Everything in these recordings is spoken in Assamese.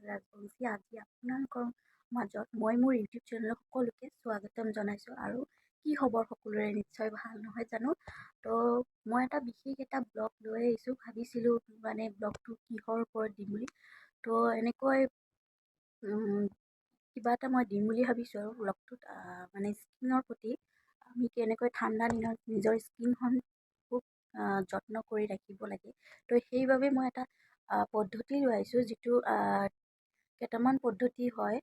ৰাজবংশী আজি আপোনালোকৰ মাজত মই মোৰ ইউটিউব চেনেলত সকলোকে স্বাগতম জনাইছোঁ। আৰু কি খবৰ সকলোৰে, নিশ্চয় ভাল নহয় জানো। তো মই বিশেষ এটা ব্লগ লৈ আহিছোঁ, ভাবিছিলোঁ মানে ব্লগটো কিহৰ ওপৰত দিম বুলি। তো এনেকৈ কিবা এটা মই দিম বুলি ভাবিছোঁ আৰু ব্লগটোত মানে স্কিনৰ প্ৰতি আমি কেনেকৈ ঠাণ্ডা দিনত নিজৰ স্কিনখন খুব যত্ন কৰি ৰাখিব লাগে। তো সেইবাবে মই এটা পদ্ধতি লৈ আহিছোঁ, যিটো কেইটামান পদ্ধতি হয়।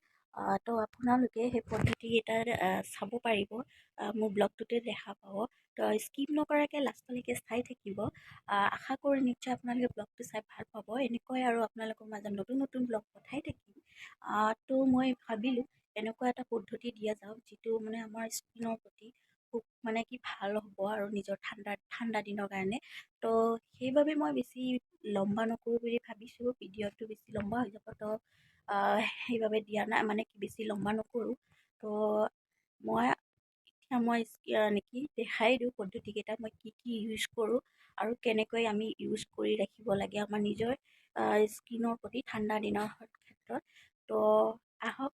তো আপোনালোকে সেই পদ্ধতিকেইটা চাব পাৰিব, মোৰ ব্লগটোতে দেখা পাব। তো স্কিপ নকৰাকৈ লাষ্টলৈকে চাই থাকিব। আশা কৰি নিশ্চয় আপোনালোকে ব্লগটো চাই ভাল পাব। এনেকৈ আৰু আপোনালোকৰ মাজত নতুন নতুন ব্লগ পঠাই থাকিম। তো মই ভাবিলোঁ এনেকুৱা এটা পদ্ধতি দিয়া যাওক, যিটো মানে আমাৰ স্কিনৰ প্ৰতি খুব মানে কি ভাল হ'ব আৰু নিজৰ ঠাণ্ডা দিনৰ কাৰণে। তো সেইবাবে মই বেছি লম্বা নকৰোঁ বুলি ভাবিছোঁ, ভিডিঅ'টো বেছি লম্বা হৈ যাব। তো সেইবাবে দিয়া নাই, মানে কি বেছি লম্বা নকৰোঁ। তো মই দেখাই দিওঁ পদ্ধতিকেইটা, মই কি কি ইউজ কৰোঁ আৰু কেনেকৈ আমি ইউজ কৰি ৰাখিব লাগে আমাৰ নিজৰ স্কিনৰ প্ৰতি ঠাণ্ডা দিনৰ ক্ষেত্ৰত। তো আহক,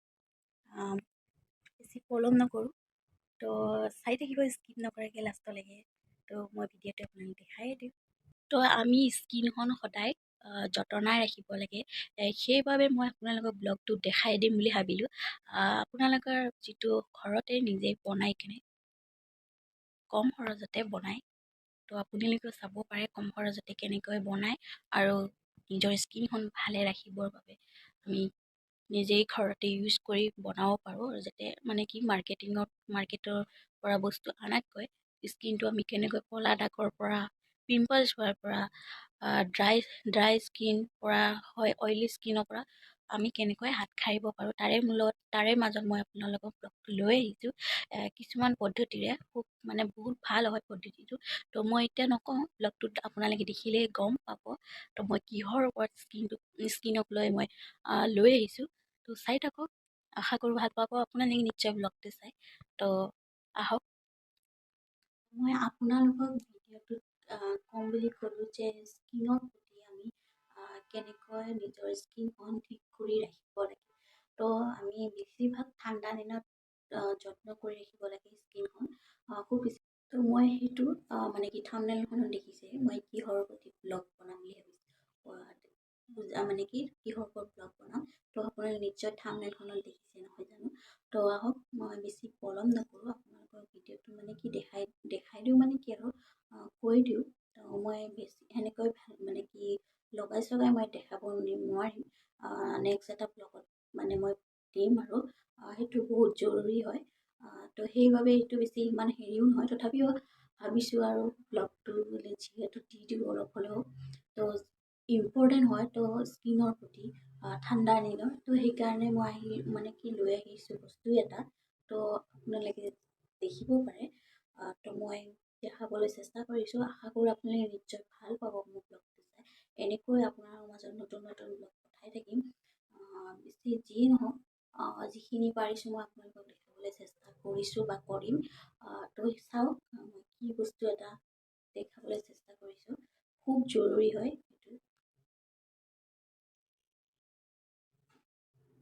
বেছি পলম নকৰোঁ। তো চাই থাকিব স্কিপ নকৰাকৈ লাষ্টলৈকে। তো মই ভিডিঅ'টো আপোনালোক দেখাই দিওঁ। তো আমি স্কিনখন সদায় যতনাই ৰাখিব লাগে। সেইবাবে মই আপোনালোকক ব্লগটো দেখাই দিম বুলি ভাবিলোঁ। আপোনালোকৰ যিটো ঘৰতে নিজে বনাই কেনে কম খৰচতে বনায়, তো আপোনালোকেও চাব পাৰে কম খৰচতে কেনেকৈ বনায়। আৰু নিজৰ স্কিনখন ভালে ৰাখিবৰ বাবে আমি নিজেই ঘৰতে ইউজ কৰি বনাব পাৰোঁ। যাতে মানে কি মাৰ্কেটৰ পৰা বস্তু আনাতকৈ স্কিনটো আমি কেনেকৈ ক'লা দাগৰ পৰা, পিম্পলছ হোৱাৰ পৰা, ড্ৰাই স্কিন পৰা হয়, অইলি স্কিনৰ পৰা আমি কেনেকৈ হাত সাৰিব পাৰোঁ, তাৰে মাজত মই আপোনালোকক ব্লগটো লৈ আহিছোঁ কিছুমান পদ্ধতিৰে। খুব মানে বহুত ভাল হয় পদ্ধতিটো। তো মই এতিয়া নকওঁ, ব্লগটোত আপোনালোকে দেখিলেই গম পাব তো মই কিহৰ ওপৰত স্কিনক লৈ মই লৈ আহিছোঁ। তো চাই থাকক, আশা কৰোঁ ভাল পাব আপোনালোকে নিশ্চয় ব্লগটো চাই। তো আহক, মই আপোনালোকক ভিডিঅ'টোত ক'ম বুলি ক'লোঁ যে স্কিনৰ প্ৰতি আমি কেনেকৈ নিজৰ স্কিনখন ঠিক কৰি ৰাখিব লাগে। তো আমি বেছিভাগ ঠাণ্ডা দিনত যত্ন কৰি ৰাখিব লাগে স্কিনখন খুব বেছি। তো মই সেইটো মানে কি থাম্বনেইলখনত দেখিছে মই কিহৰ প্ৰতি ব্লগ বনাম বুলি ভাবিছোঁ, মানে কি কিহৰ ওপৰত ব্লগ বনাম। তো আপোনালোকে নিশ্চয় থাম্বনেইলখনত দেখিছে নহয় জানো। তো আহক, মই বেছি পলম নকৰোঁ, আপোনালোকৰ ভিডিঅ'টো মানে কি দেখাই দিওঁ, মানে কি আৰু কৈ দিওঁ। তো মই বেছি সেনেকৈ মানে কি লগাই চগাই মই দেখাব নোৱাৰিম। নেক্সট এটা ব্লগত মানে মই দিম আৰু সেইটো বহুত জৰুৰী হয়। তো সেইবাবে সেইটো বেছি ইমান হেৰিও নহয়, তথাপিও ভাবিছোঁ আৰু ব্লগটো বোলে যিহেতু দি দিওঁ অলপ হ'লেও, তো ইম্পৰ্টেণ্ট হয় তো স্কিনৰ প্ৰতি ঠাণ্ডাৰ দিনত। তো সেইকাৰণে মই মানে কি লৈ আহিছোঁ বস্তু এটা, তো আপোনালোকে দেখিব পাৰে। তো মই দেখাবলৈ চেষ্টা কৰিছোঁ, আশা কৰোঁ আপোনালোকে নিশ্চয় ভাল পাব মোৰ ব্লগটো চাই। এনেকৈ আপোনাৰ মাজত নতুন নতুন ব্লগ পঠাই থাকিম। বেছি যি নহওক, যিখিনি পাৰিছোঁ মই আপোনালোকক দেখাবলৈ চেষ্টা কৰিছোঁ বা কৰিম। তো চাওক, মই কি বস্তু এটা দেখাবলৈ চেষ্টা কৰিছোঁ, খুব জৰুৰী হয় এইটো।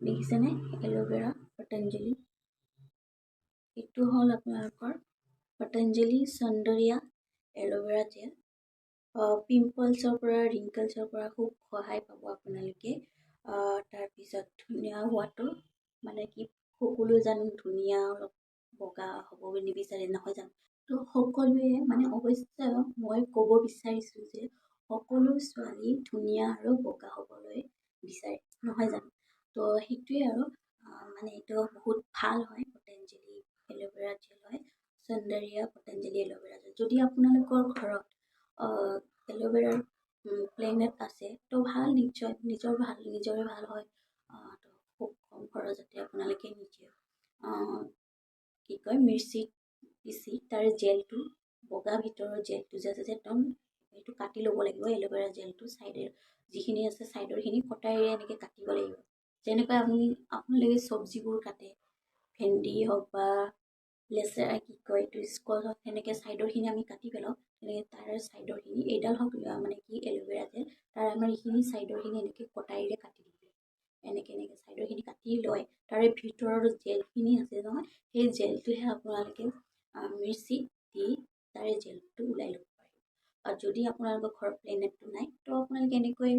দেখিছেনে, এল'ভেৰা পতঞ্জলি। এইটো হ'ল আপোনালোকৰ পতঞ্জলি সৌন্দৰ্য এল'ভেৰা জেল। পিম্পলছৰ পৰা, ৰিংকলছৰ পৰা খুব সহায় পাব আপোনালোকে। তাৰপিছত ধুনীয়া হোৱাটো, মানে কি সকলো জানো ধুনীয়া অলপ বগা হ'ব নিবিচাৰে নহয় জানো। তো সকলোৱে মানে অৱশ্যে মই ক'ব বিচাৰিছোঁ যে সকলো ছোৱালী ধুনীয়া আৰু বগা হ'বলৈ বিচাৰে নহয় জানো। তো সেইটোৱে আৰু মানে এইটো বহুত ভাল হয়, পতঞ্জলি এল'ভেৰা জেল হয়, সৌন্দৰ্য পতঞ্জলি এল'ভেৰা জেল। যদি আপোনালোকৰ ঘৰত এল'ভেৰাৰ প্লেনেট আছে তো ভাল, নিশ্চয় নিজৰে ভাল হয়। তো খুব কম খৰচতে আপোনালোকে নিজে কি কয় মিৰ্চিত পিচি তাৰ জেলটো, বগা ভিতৰৰ জেলটো যে একদম এইটো কাটি ল'ব লাগিব। এল'ভেৰা জেলটো চাইডৰ যিখিনি আছে চাইডৰখিনি কটাৰীৰে এনেকৈ কাটিব লাগিব। যেনেকৈ আপোনালোকে চব্জিবোৰ কাটে, ভেন্দি হওক বা লেচেৰা কি কয় এইটো স্কল হওক, সেনেকৈ চাইডৰখিনি আমি কাটি পেলাওঁ। তেনেকৈ তাৰ চাইডৰখিনি এইডাল হওক মানে কি এল'ভেৰা জেল, তাৰ আমাৰ এইখিনি চাইডৰখিনি এনেকৈ কটাৰীৰে কাটি দিব। এনেকৈ এনেকৈ চাইডৰখিনি কাটি লৈ তাৰে ভিতৰৰ জেলখিনি আছে নহয়, সেই জেলটোহে আপোনালোকে মিক্সিত দি তাৰে জেলটো ওলাই ল'ব পাৰিব। আৰু যদি আপোনালোকৰ ঘৰত প্লেনেটটো নাই, তো আপোনালোকে এনেকৈ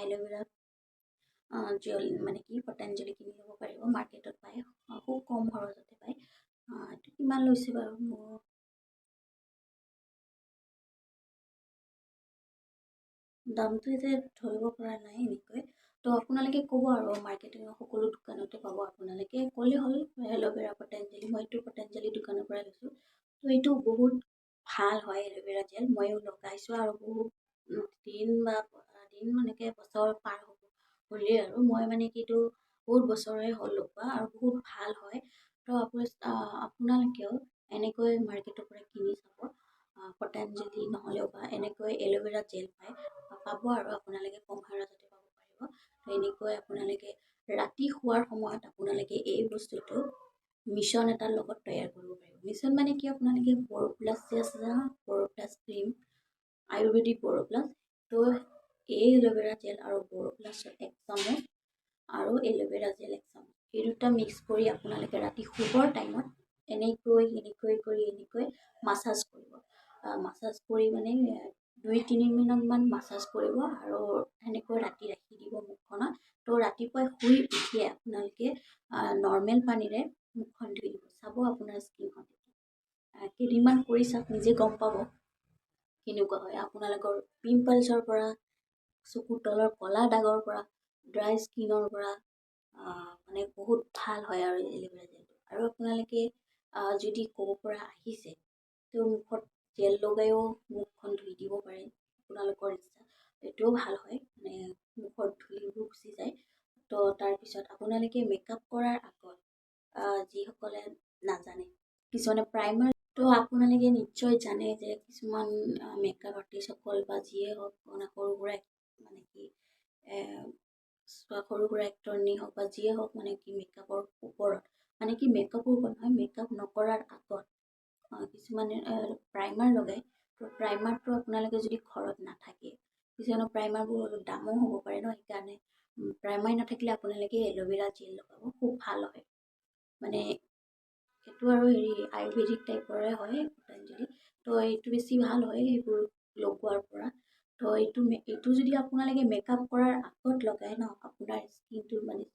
এল'ভেৰা জেল মানে কি পতঞ্জলি কিনি ল'ব পাৰিব, মাৰ্কেটত পায়, খুব কম খৰচতে পায়। এইটো কিমান লৈছে বাৰু, মোৰ দামটো এতিয়া ধৰিব পৰা নাই এনেকৈ। তো আপোনালোকে ক'ব আৰু মাৰ্কেটিঙৰ সকলো দোকানতে পাব, আপোনালোকে ক'লে হ'ল এল'ভেৰা পতঞ্জলি, মইতো পতঞ্জলি দোকানৰ পৰাই লৈছোঁ। তো এইটো বহুত ভাল হয় এল'ভেৰা জেল, ময়ো লগাইছোঁ আৰু বহুত দিন এনেকৈ বছৰ পাৰ হ'লেই আৰু মই মানে কি এইটো বহুত বছৰে হ'ল লগোৱা আৰু বহুত ভাল হয়। তো আপোনালোকেও এনেকৈ মাৰ্কেটৰ পৰা কিনি চাব, পতঞ্জলি নহ'লেও বা এনেকৈ এল'ভেৰা জেল পাব আৰু আপোনালোকে কম খৰচতে পাব পাৰিব। তো এনেকৈ আপোনালোকে ৰাতি শোৱাৰ সময়ত আপোনালোকে এই বস্তুটো মিশ্ৰণ এটাৰ লগত তৈয়াৰ কৰিব পাৰিব। মিশ্ৰণ মানে কি, আপোনালোকে বড়োপ্লাছ যে আছে নহয়, বড়োপ্লাছ ক্ৰীম, আয়ুৰ্বেদিক বড়োপ্লাছ, তো এই এল'ভেৰা জেল আৰু বড়োপ্লাছৰ 1 চামুচ আৰু এল'ভেৰা জেল 1 চামুচ, এই দুটা মিক্স কৰি আপোনালোকে ৰাতি শুবৰ টাইমত এনেকৈ মাছাজ কৰিব। মাছাজ কৰি মানে 2-3 মিনিটমান মাছাজ কৰিব আৰু সেনেকৈ ৰাতি ৰাখি দিব মুখখনত। তো ৰাতিপুৱাই শুই উঠিয়ে আপোনালোকে নৰ্মেল পানীৰে মুখখন ধুই দিব, চাব আপোনাৰ স্কিনখন কেইদিনমান কৰি চাওক, নিজে গম পাব কেনেকুৱা হয়। আপোনালোকৰ পিম্পলছৰ পৰা, চকুৰ তলৰ ক'লা দাগৰ পৰা, ড্ৰাই স্কিনৰ পৰা মানে বহুত ভাল হয় আৰু এল'ভেৰা জেলটো। আৰু আপোনালোকে যদি ক'ব পৰা আহিছে, তো মুখত জেল লগাইও মুখখন ধুই দিব পাৰে, আপোনালোকৰ ইচ্ছা, এইটোও ভাল হয়, মানে মুখৰ ধূলিবোৰ গুচি যায়। তো তাৰপিছত আপোনালোকে মেকআপ কৰাৰ আগত যিসকলে নাজানে, কিছুমানে প্ৰাইমাৰ, তো আপোনালোকে নিশ্চয় জানে যে কিছুমান মেকআপ আৰ্টিষ্টসকল বা যিয়ে হওক, মানে সৰু সুৰা মানে কি সৰু সুৰা এক্টৰনি হওক বা যিয়ে হওক, মানে কি মেকআপৰ ওপৰত, মানে কি মেকআপৰ ওপৰত নহয়, মেকআপ নকৰাৰ আগত কিছুমানে প্ৰাইমাৰ লগায়। তো প্ৰাইমাৰটো আপোনালোকে যদি ঘৰত নাথাকে, কিছুমানৰ প্ৰাইমাৰবোৰ অলপ দামো হ'ব পাৰে ন, সেইকাৰণে প্ৰাইমাৰ নাথাকিলে আপোনালোকে এল'ভেৰা জেল লগাব, খুব ভাল হয়। মানে এইটো আৰু আয়ুৰ্বেদিক টাইপৰে হয় পতঞ্জলি, তো এইটো বেছি ভাল হয় সেইবোৰ লগোৱাৰ পৰা। তো এইটো যদি আপোনালোকে মেকআপ কৰাৰ আগত লগাই ন, আপোনাৰ স্কিনটো মানে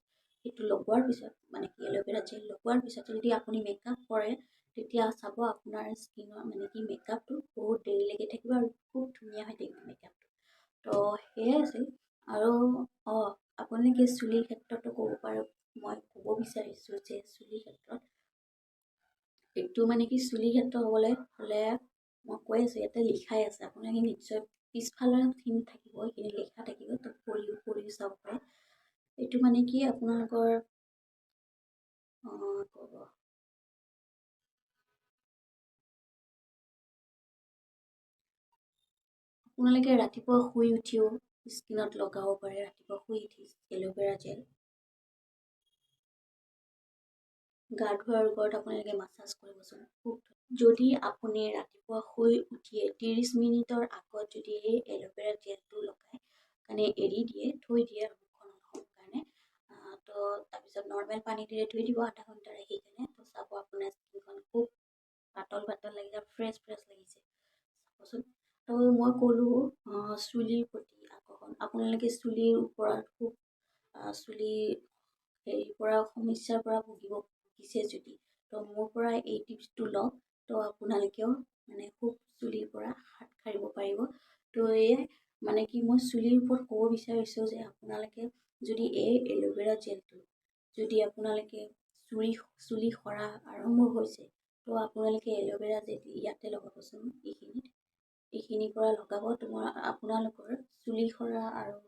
সেইটো লগোৱাৰ পিছত, মানে কি এল'ভেৰা জেল লগোৱাৰ পিছত যদি আপুনি মেকআপ কৰে, তেতিয়া চাব আপোনাৰ স্কিনৰ মানে কি মেকআপটো বহুত দেৰিলৈকে থাকিব আৰু খুব ধুনীয়া হৈ থাকিব মেকআপটো। তো সেয়াই আছিল। আৰু আপোনালোকে চুলিৰ ক্ষেত্ৰতো ক'ব পাৰোঁ, মই ক'ব বিচাৰিছোঁ যে চুলিৰ ক্ষেত্ৰত এইটো মানে কি চুলিৰ ক্ষেত্ৰত হ'বলৈ হ'লে মই কৈ আছোঁ, ইয়াতে লিখাই আছে, আপোনালোকে নিশ্চয় পিছফালৰ খিনি থাকিব, সেইখিনি লিখা থাকিব, তো পঢ়ি চাব পাৰে। এইটো মানে কি আপোনালোকৰ ক'ব, আপোনালোকে ৰাতিপুৱা শুই উঠিও স্কিনত লগাব পাৰে। ৰাতিপুৱা শুই উঠি এল'ভেৰা জেল গা ধোৱাৰ আগত আপোনালোকে মাছাজ কৰিবচোন, যদি আপুনি ৰাতিপুৱা শুই উঠিয়ে 30 মিনিটৰ আগত যদি এই এল'ভেৰা জেলটো লগাই মানে এৰি দিয়ে, থৈ দিয়ে মুখখন অলপ কাৰণে, তো তাৰপিছত নৰ্মেল পানীৰে ধুই দিব আধা ঘণ্টা ৰাখি কিনে, তো চাব আপোনাৰ স্কিনখন খুব পাতল পাতল লাগিছে, ফ্ৰেছ লাগিছে, চাবচোন। তো মই ক'লোঁ চুলিৰ প্ৰতি আকৰ্ষণ, আপোনালোকে চুলিৰ ওপৰত খুব চুলি হেৰিৰ পৰা সমস্যাৰ পৰা ভুগিছে যদি, তো মোৰ পৰা এই টিপছটো লওক, তো আপোনালোকেও মানে খুব চুলিৰ পৰা হাত সাৰিব পাৰিব। তো এয়াই মানে কি মই চুলিৰ ওপৰত ক'ব বিচাৰিছোঁ যে আপোনালোকে যদি এই এল'ভেৰা জেলটো যদি আপোনালোকে চুলি সৰা আৰম্ভ হৈছে, তো আপোনালোকে এল'ভেৰা জেল ইয়াতে লগাবচোন, এইখিনিৰ পৰা লগাব, আপোনালোকৰ চুলি সৰা আৰু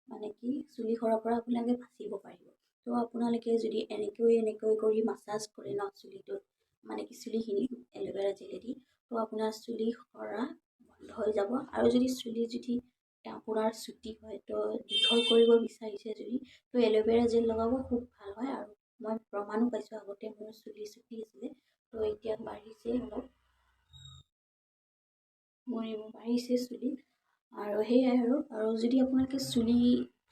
মানে কি চুলি সৰাৰ পৰা আপোনালোকে বাচিব পাৰিব। তো আপোনালোকে যদি এনেকৈ কৰি মাছাজ কৰে ন চুলিটোত, মানে কি চুলিখিনি এল'ভেৰা জেলেদি, তো আপোনাৰ চুলি সৰা বন্ধ হৈ যাব। আৰু যদি আপোনাৰ চুটি হয়, তো দীঘল কৰিব বিচাৰিছে যদি, তো এল'ভেৰা জেল লগাব, খুব ভাল হয়। আৰু মই প্ৰমাণো পাইছোঁ, আগতে মোৰ চুলি চুটি আছিলে, তো এতিয়া বাঢ়িছে অলপ, মোৰ এইবোৰ বাঢ়িছে চুলি। আৰু সেয়াই আৰু যদি আপোনালোকে চুলি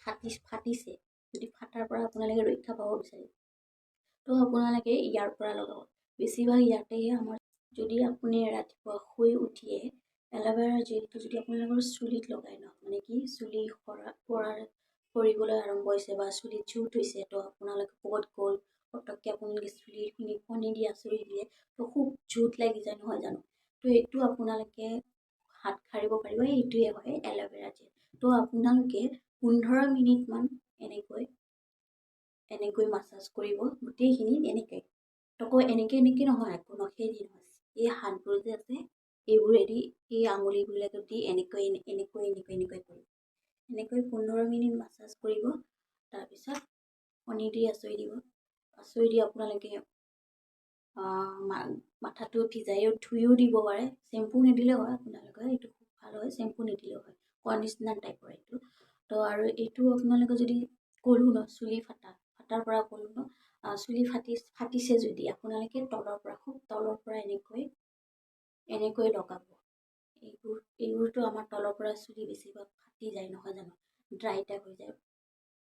ফাটিছে, যদি ফাটাৰ পৰা আপোনালোকে ৰক্ষা পাব বিচাৰে তো আপোনালোকে ইয়াৰ পৰা লগাব। বেছিভাগ ইয়াতেই আমাৰ যদি আপুনি ৰাতিপুৱা শুই উঠিয়ে এল'ভেৰা জেলটো যদি আপোনালোকৰ চুলিত লগাই ন, মানে কি চুলি সৰিবলৈ আৰম্ভ হৈছে বা চুলিত জুট হৈছে, তো আপোনালোকে ক'ত গ'ল পটককৈ আপোনালোকে চুলিখিনি ফণি দি আঁচুৰি দিয়ে, তো খুব জুট লাগি যায় নহয় জানো। তো এইটো আপোনালোকে হাত সাৰিব পাৰিব, এইটোৱে হয় এল'ভেৰা জেল। তো আপোনালোকে 15 মিনিটমান এনেকৈ মাছাজ কৰিব গোটেইখিনি এনেকৈ। তকো এনেকৈ নহয়, আকৌ নখেদি নহয়, এই হাতবোৰ যে আছে এইবোৰেদি, এই আঙুলিবিলাকত দি এনেকৈ কৰিব। এনেকৈ 15 মিনিট মাছাজ কৰিব। তাৰপিছত ফণি দি আঁচুৰি দিব। আঁচুৰি দি আপোনালোকে মাথাটো ভিজাইও ধুইও দিব পাৰে। চেম্পু নিদিলেও হয় আপোনালোকে, এইটো খুব ভাল হয়। চেম্পু নিদিলেও হয়, কণ্ডিচনাৰ টাইপৰ এইটো। তো আৰু এইটো আপোনালোকে যদি ক'লো ন চুলি ফাটাৰ পৰা ক'লো ন, চুলি ফাটিছে যদি আপোনালোকে তলৰ পৰা খুব তলৰ পৰা এনেকৈ লগাব। এইবোৰতো আমাৰ তলৰ পৰা চুলি বেছিভাগ ফাটি যায় নহয় জানো, ড্ৰাই টাইপ হৈ যায়।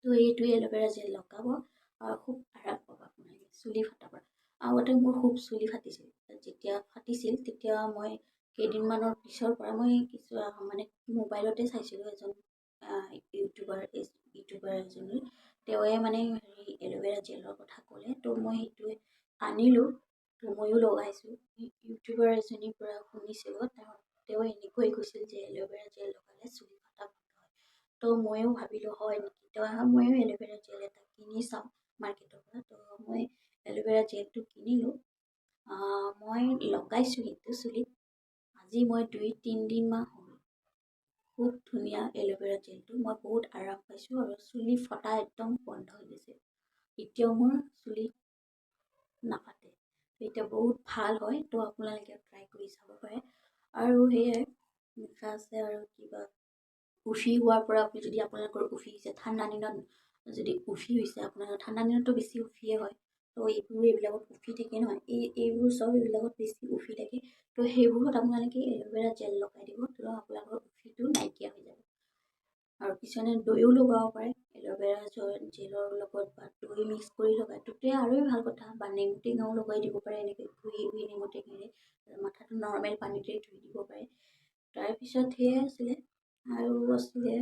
তো এইটোৱে এল'ভেৰা জেল লগাব আৰু খুব আৰাম পাব আপোনালোকে চুলি ফাটাৰ পৰা। আগতে মোৰ খুব চুলি ফাটিছিল, যেতিয়া ফাটিছিল তেতিয়া মই কেইদিনমানৰ পিছৰ পৰা মই কিছু মানে মোবাইলতে চাইছিলোঁ এজন ইউটিউবাৰ এজনী, তেওঁৱে মানে এল'ভেৰা জেলৰ কথা ক'লে। তো মই সেইটোৱে আনিলোঁ, তো ময়ো লগাইছোঁ। ইউটিউবাৰ এজনীৰ পৰা শুনিছিলোঁ, তেওঁ এনেকৈ কৈছিল যে এল'ভেৰা জেল লগালে চুলি ফাটা বন্ধ হয়। তো ময়ো ভাবিলোঁ হয় নেকি, তো ময়ো এল'ভেৰা জেল এটা কিনি চাওঁ মাৰ্কেটৰ পৰা। তো মই এল'ভেৰা জেলটো কিনিলোঁ, মই লগাইছোঁ সেইটো চুলিত। আজি মই 2-3 দিনমান হ'ল। খুব ধুনীয়া এল'ভেৰা জেলটো, মই বহুত আৰাম পাইছোঁ আৰু চুলি ফটা একদম বন্ধ হৈ গৈছে। এতিয়াও মোৰ চুলি নাফাটে, এতিয়া বহুত ভাল হয়। তো আপোনালোকে ট্ৰাই কৰি চাব পাৰে। আৰু সেয়াই লিখা আছে আৰু কিবা উফি হোৱাৰ পৰা যদি আপোনালোকৰ উফি হৈছে, ঠাণ্ডা দিনত যদি উফি হৈছে, আপোনালোকৰ ঠাণ্ডা দিনততো বেছি উফিয়ে হয়। তো এইবিলাকত উফি থাকে নহয়, এইবোৰ চব এইবিলাকত বেছি উফি থাকে। তো সেইবোৰত আপোনালোকে এল'ভেৰা জেল লগাই দিব, তো আপোনালোকৰ উফিটো নাইকিয়া হৈ যাব। আৰু কিছুমানে দৈও লগাব পাৰে এল'ভেৰা জেলৰ লগত, বা দৈ মিক্স কৰি লগাই, তোতে আৰু ভাল কথা। বা নেমু টেঙাও লগাই দিব পাৰে, এনেকৈ ধুই নেমু টেঙাৰে মাথাটো নৰ্মেল পানীতে ধুই দিব পাৰে। তাৰপিছত সেয়াই আছিলে। আৰু আছিলে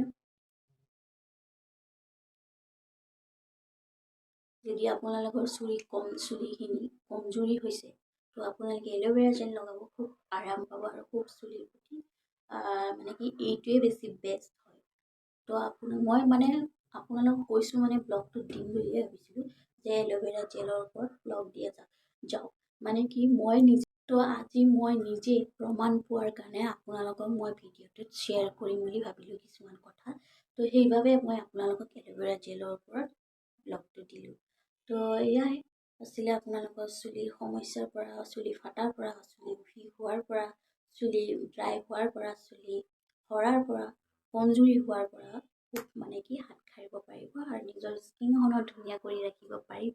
যদি আপোনালোকৰ চুলিখিনি কমজুৰি হৈছে, তো আপোনালোকে এল'ভেৰা জেল লগাব, খুব আৰাম পাব আৰু খুব চুলিৰ প্ৰতি মানে কি এইটোৱে বেছি বেষ্ট হয়। তো মই মানে আপোনালোকক কৈছোঁ, মানে ব্লগটো দিম বুলিয়ে ভাবিছিলোঁ যে এল'ভেৰা জেলৰ ওপৰত ব্লগ দিয়া যাওক। মানে কি আজি মই নিজে প্ৰমাণ পোৱাৰ কাৰণে আপোনালোকক মই ভিডিঅ'টোত শ্বেয়াৰ কৰিম বুলি ভাবিলোঁ কিছুমান কথা। তো সেইবাবে মই আপোনালোকক এল'ভেৰা জেলৰ ওপৰত ব্লগটো দিলোঁ। তো এয়াই আছিলে আপোনালোকৰ চুলিৰ সমস্যাৰ পৰা, চুলি ফাটাৰ পৰা, চুলি উফি হোৱাৰ পৰা, চুলি ড্ৰাই হোৱাৰ পৰা, চুলি সৰাৰ পৰা, কমজুৰি হোৱাৰ পৰা খুব মানে কি হাত সাৰিব পাৰিব আৰু নিজৰ স্কিনখনো ধুনীয়া কৰি ৰাখিব পাৰিব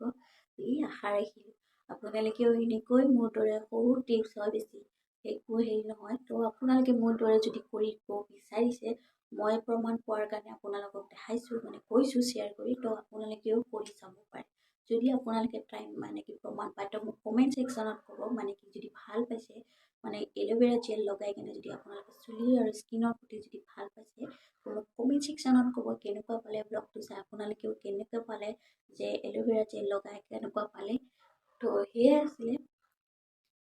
বুলি আশা ৰাখিলোঁ। আপোনালোকেও এনেকৈ মোৰ দৰে সৰু টিপছ হয়, বেছি একো হেৰি নহয়। তো আপোনালোকে মোৰ দৰে যদি কৰিব বিচাৰিছে, মই প্ৰমাণ পোৱাৰ কাৰণে আপোনালোকক দেখাইছোঁ, মানে কৈছোঁ শ্বেয়াৰ কৰি। তো আপোনালোকেও কৰি চাব পাৰে। যদি আপোনালোকে মানে কি প্ৰমাণ পায়, তো মোক কমেণ্ট ছেকশ্যনত ক'ব, মানে কি যদি ভাল পাইছে, মানে এল'ভেৰা জেল লগাই কিনে যদি আপোনালোকে চুলি আৰু স্কিনৰ প্ৰতি যদি ভাল পাইছে, তো মোক কমেণ্ট ছেকশ্যনত ক'ব কেনেকুৱা পালে ব্লগটো চাই, আপোনালোকেও কেনেকুৱা পালে, যে এল'ভেৰা জেল লগাই কেনেকুৱা পালে। তো সেয়াই আছিলে।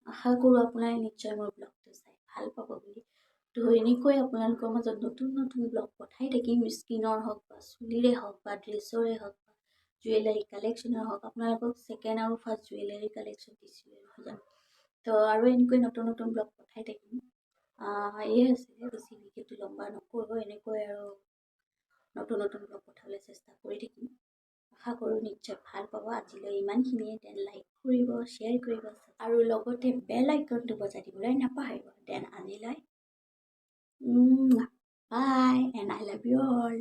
আশা কৰোঁ আপোনালোকে নিশ্চয় মোৰ ব্লগটো চাই ভাল পাব বুলি। তো এনেকৈ আপোনালোকৰ মাজত নতুন নতুন ব্লগ পঠাই থাকিম, স্কিনৰ হওক বা চুলিৰে হওক বা ড্ৰেছৰে হওক বা জুৱেলাৰী কালেকশ্যনৰ হওক। আপোনালোকক ছেকেণ্ড আৰু ফাৰ্ষ্ট জুৱেলাৰী কালেকশ্যন দিছিলোঁ নহয় জানো। তো আৰু এনেকৈ নতুন নতুন ব্লগ পঠাই থাকিম। এয়ে আছিলে, বেছি ভিডিঅ'টো লম্বা নকৰোঁ, এনেকৈ আৰু নতুন নতুন ব্লগ পঠাবলৈ চেষ্টা কৰি থাকিম। আশা কৰোঁ নিশ্চয় ভাল পাব। আজিলৈ ইমানখিনিয়ে। দেন লাইক কৰিব, শ্বেয়াৰ কৰিব আৰু লগতে বেল আইকনটো বজাই দিবলৈ নাপাহৰিব। দেন আজিলৈ bye and I love you all.